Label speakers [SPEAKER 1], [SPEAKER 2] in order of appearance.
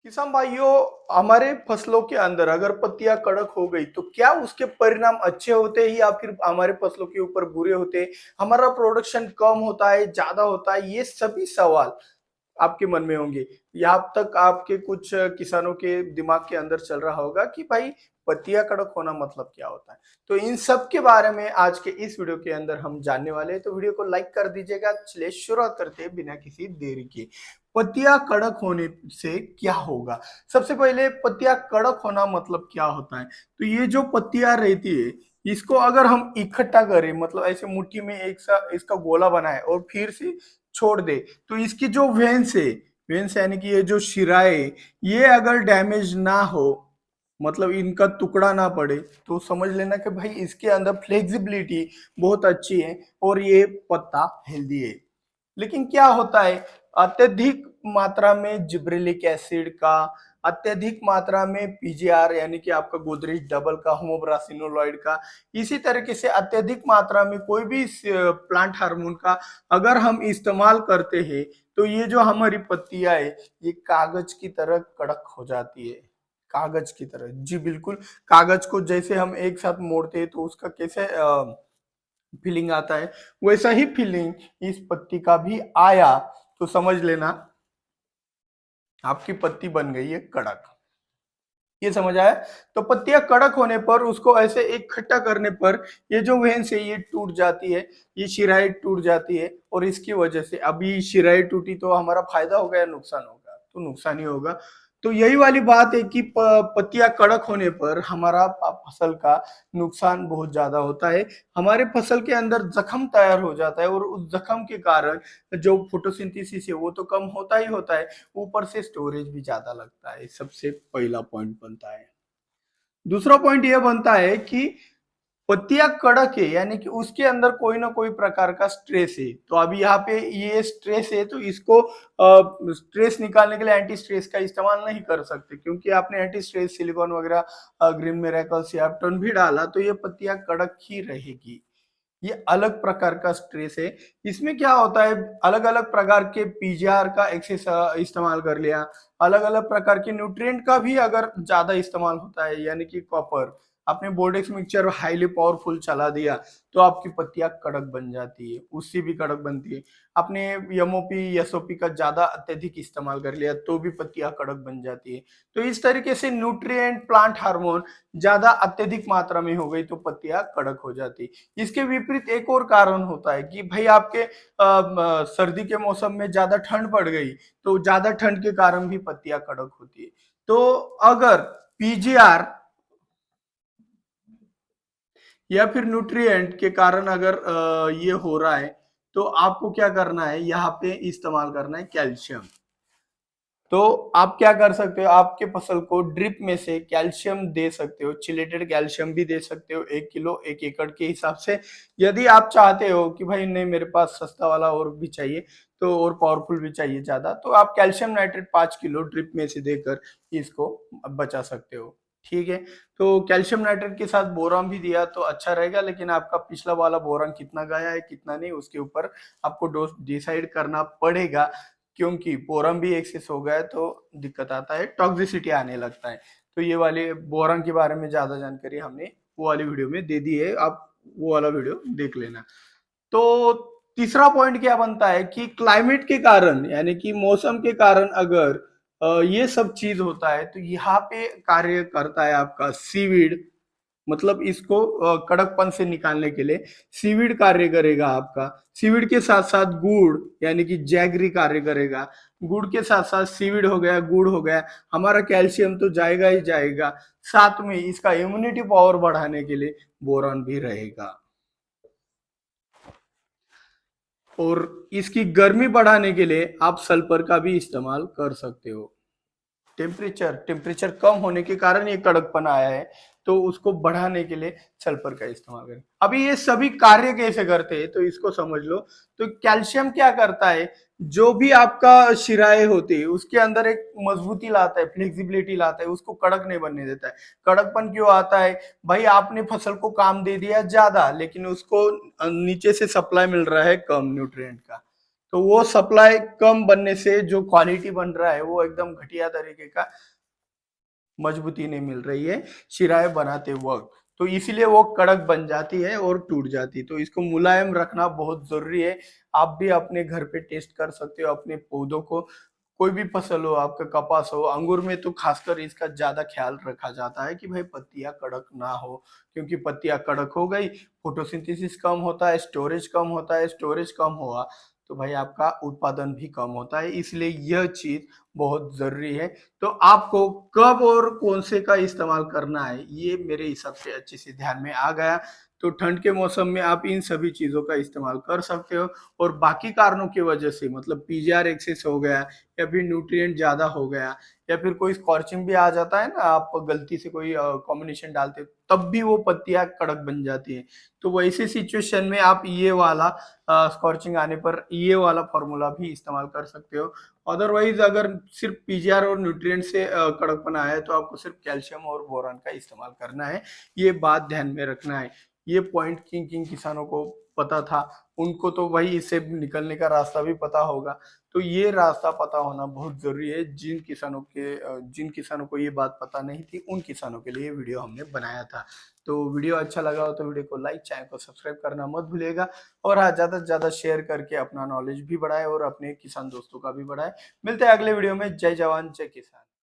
[SPEAKER 1] किसान भाइयों, हमारे फसलों के अंदर अगर पत्तियां कड़क हो गई तो क्या उसके परिणाम अच्छे होते हैं या फिर हमारे फसलों के ऊपर बुरे होते हैं? हमारा प्रोडक्शन कम होता है, ज्यादा होता है? ये सभी सवाल आपके मन में होंगे। यहाँ तक आपके कुछ किसानों के दिमाग के अंदर चल रहा होगा कि भाई पत्तियां कड़क होना मतलब क्या होता है। तो इन सब के बारे में आज के इस वीडियो के अंदर हम जानने वाले हैं, तो वीडियो को लाइक कर दीजिएगा। चलिए शुरुआत करते हैं बिना किसी देरी के। पत्तियां कड़क होने से क्या होगा? सबसे पहले पत्तियां कड़क होना मतलब क्या होता है? तो ये जो पत्तियां रहती है, इसको अगर हम इकट्ठा करें, मतलब ऐसे मुट्ठी में एक सा इसका गोला बनाए और फिर से छोड़ दे, तो इसकी जो वेन्स यानी कि ये जो शिराएं, ये अगर डैमेज ना हो, मतलब इनका टुकड़ा ना पड़े, तो समझ लेना कि भाई इसके अंदर फ्लेक्सिबिलिटी बहुत अच्छी है और ये पत्ता हेल्दी है। लेकिन क्या होता है, अत्यधिक मात्रा में जिब्रेलिक एसिड का, अत्यधिक मात्रा में पीजीआर यानी कि आपका गोदरेज डबल का, होमोब्रासिनोलॉइड का, इसी तरीके से अत्यधिक मात्रा में कोई भी प्लांट हार्मोन का अगर हम इस्तेमाल करते हैं, तो ये जो हमारी पत्तियां है, ये कागज की तरह कड़क हो जाती है। कागज की तरह, जी बिल्कुल। कागज को जैसे हम एक साथ मोड़ते हैं तो उसका कैसे फीलिंग आता है, वैसा ही फीलिंग इस पत्ती का भी आया। तो समझ लेना आपकी पत्ती बन गई है कड़क। ये समझ आया? तो पत्तियां कड़क होने पर, उसको ऐसे इकट्ठा करने पर, ये जो वेन्स है ये टूट जाती है, ये शिराई टूट जाती है। और इसकी वजह से अभी शिराई टूटी तो हमारा फायदा होगा या नुकसान होगा? तो नुकसान ही होगा। तो यही वाली बात है कि पत्तियां कड़क होने पर हमारा फसल का नुकसान बहुत ज्यादा होता है। हमारे फसल के अंदर जख्म तैयार हो जाता है और उस जख्म के कारण जो फोटोसिंथेसिस है वो तो कम होता ही होता है, ऊपर से स्टोरेज भी ज्यादा लगता है। सबसे पहला पॉइंट बनता है। दूसरा पॉइंट यह बनता है कि पत्तियां कड़क है यानी कि उसके अंदर कोई ना कोई प्रकार का स्ट्रेस है। तो अभी यहाँ पे ये स्ट्रेस है, तो इसको स्ट्रेस निकालने के लिए एंटी स्ट्रेस का इस्तेमाल नहीं कर सकते, क्योंकि आपने एंटी स्ट्रेस सिलिकॉन वगैरह ग्रीन मेरेकल सियाप्टोन भी डाला, तो ये पत्तियां कड़क ही रहेगी। ये अलग प्रकार का स्ट्रेस है। इसमें क्या होता है, अलग अलग प्रकार के पीजीआर का एक्सेस इस्तेमाल कर लिया, अलग अलग प्रकार के न्यूट्रिएंट का भी अगर ज्यादा इस्तेमाल होता है, यानी कि कॉपर, आपने बोर्डेक्स मिक्सचर हाईली पावरफुल चला दिया, तो आपकी पत्तियां कड़क बन जाती है, उससे भी कड़क बनती है। आपने एमओपी एसओपी का ज्यादा अत्यधिक इस्तेमाल कर लिया, तो भी पत्तियां कड़क बन जाती है। तो इस तरीके से न्यूट्रिएंट, प्लांट हार्मोन ज्यादा अत्यधिक मात्रा में हो गई तो पत्तियां कड़क हो जाती। इसके विपरीत एक और कारण होता है कि भाई आपके सर्दी के मौसम में ज्यादा ठंड पड़ गई, तो ज्यादा ठंड के कारण भी पत्तियां कड़क होती है। तो अगर पीजीआर या फिर न्यूट्रिएंट के कारण अगर ये हो रहा है, तो आपको क्या करना है, यहाँ पे इस्तेमाल करना है कैल्शियम। तो आप क्या कर सकते हो, आपके फसल को ड्रिप में से कैल्शियम दे सकते हो, चिलेटेड कैल्शियम भी दे सकते हो, 1 किलो 1 एकड़ के हिसाब से। यदि आप चाहते हो कि भाई नहीं, मेरे पास सस्ता वाला और भी चाहिए, तो और पावरफुल भी चाहिए ज्यादा, तो आप कैल्शियम नाइट्रेट 5 किलो ड्रिप में से देकर इसको बचा सकते हो। ठीक है। तो कैल्शियम नाइट्रेट के साथ बोरान भी दिया तो अच्छा रहेगा, लेकिन आपका पिछला वाला बोरान कितना गया है कितना नहीं, उसके ऊपर आपको डोज डिसाइड करना पड़ेगा, क्योंकि बोरन भी एक्सेस हो गया तो दिक्कत आता है, टॉक्सिसिटी आने लगता है। तो ये वाले बोरन के बारे में ज्यादा जानकारी हमने वो वाली वीडियो में दे दी है, आप वो वाला वीडियो देख लेना। तो तीसरा पॉइंट क्या बनता है कि क्लाइमेट के कारण, यानी कि मौसम के कारण अगर ये सब चीज होता है, तो यहाँ पे कार्य करता है आपका सीवीड। मतलब इसको कड़कपन से निकालने के लिए सीवीड कार्य करेगा आपका। सीवीड के साथ साथ गुड़ यानी कि जैगरी कार्य करेगा। गुड़ के साथ साथ सीवीड हो गया, गुड़ हो गया, हमारा कैल्शियम तो जाएगा ही जाएगा, साथ में इसका इम्यूनिटी पावर बढ़ाने के लिए बोरॉन भी रहेगा। और इसकी गर्मी बढ़ाने के लिए आप सल्फर का भी इस्तेमाल कर सकते हो। टेम्परेचर टेम्परेचर कम होने के कारण ये कड़कपन आया है, तो उसको बढ़ाने के लिए सल्फर का इस्तेमाल करें। अभी ये सभी कार्य कैसे करते हैं तो इसको समझ लो। तो कैल्शियम क्या करता है, जो भी आपका शिराएं होती है उसके अंदर एक मजबूती लाता है, फ्लेक्सिबिलिटी लाता है, उसको कड़क नहीं बनने देता है। कड़कपन क्यों आता है? भाई आपने फसल को काम दे दिया ज्यादा, लेकिन उसको नीचे से सप्लाई मिल रहा है कम न्यूट्रिएंट का, तो वो सप्लाई कम बनने से जो क्वालिटी बन रहा है वो एकदम घटिया तरीके का मजबूती नहीं मिल रही है चिराए बनाते वक्त। तो इसीलिए वो कड़क बन जाती है और टूट जाती है। तो इसको मुलायम रखना बहुत जरूरी है। आप भी अपने घर पे टेस्ट कर सकते हो अपने पौधों को। कोई भी फसल हो, आपका कपास हो, अंगूर में तो खासकर इसका ज्यादा ख्याल रखा जाता है कि भाई पत्तियां कड़क ना हो। क्योंकि पत्तियां कड़क हो गई, फोटोसिंथेसिस कम होता है, स्टोरेज कम होता है, स्टोरेज कम हुआ तो भाई आपका उत्पादन भी कम होता है। इसलिए यह चीज बहुत जरूरी है। तो आपको कब और कौन से का इस्तेमाल करना है ये मेरे हिसाब से अच्छे से ध्यान में आ गया। तो ठंड के मौसम में आप इन सभी चीजों का इस्तेमाल कर सकते हो। और बाकी कारणों की वजह से मतलब पीजीआर एक्सेस हो गया या फिर न्यूट्रिएंट ज्यादा हो गया या फिर कोई स्कॉर्चिंग भी आ जाता है ना, आप गलती से कोई कॉम्बिनेशन डालते हो तब भी वो पत्तियां कड़क बन जाती है। तो वैसे सिचुएशन में आप ये वाला स्कॉर्चिंग आने पर ये वाला फॉर्मूला भी इस्तेमाल कर सकते हो। अदरवाइज अगर सिर्फ पीजीआर और न्यूट्रिएंट से कड़कपना आया है तो आपको सिर्फ कैल्शियम और बोरान का इस्तेमाल करना है। ये बात ध्यान में रखना है। ये पॉइंट किन किन किसानों को पता था, उनको तो भाई इससे निकलने का रास्ता भी पता होगा। तो ये रास्ता पता होना बहुत जरूरी है। जिन किसानों को ये बात पता नहीं थी उन किसानों के लिए वीडियो हमने बनाया था। तो वीडियो अच्छा लगा हो तो वीडियो को लाइक, चैनल को सब्सक्राइब करना मत भूलिएगा। और हाँ, ज्यादा से ज्यादा शेयर करके अपना नॉलेज भी बढ़ाए और अपने किसान दोस्तों का भी बढ़ाए। मिलते हैं अगले वीडियो में। जय जवान जय किसान।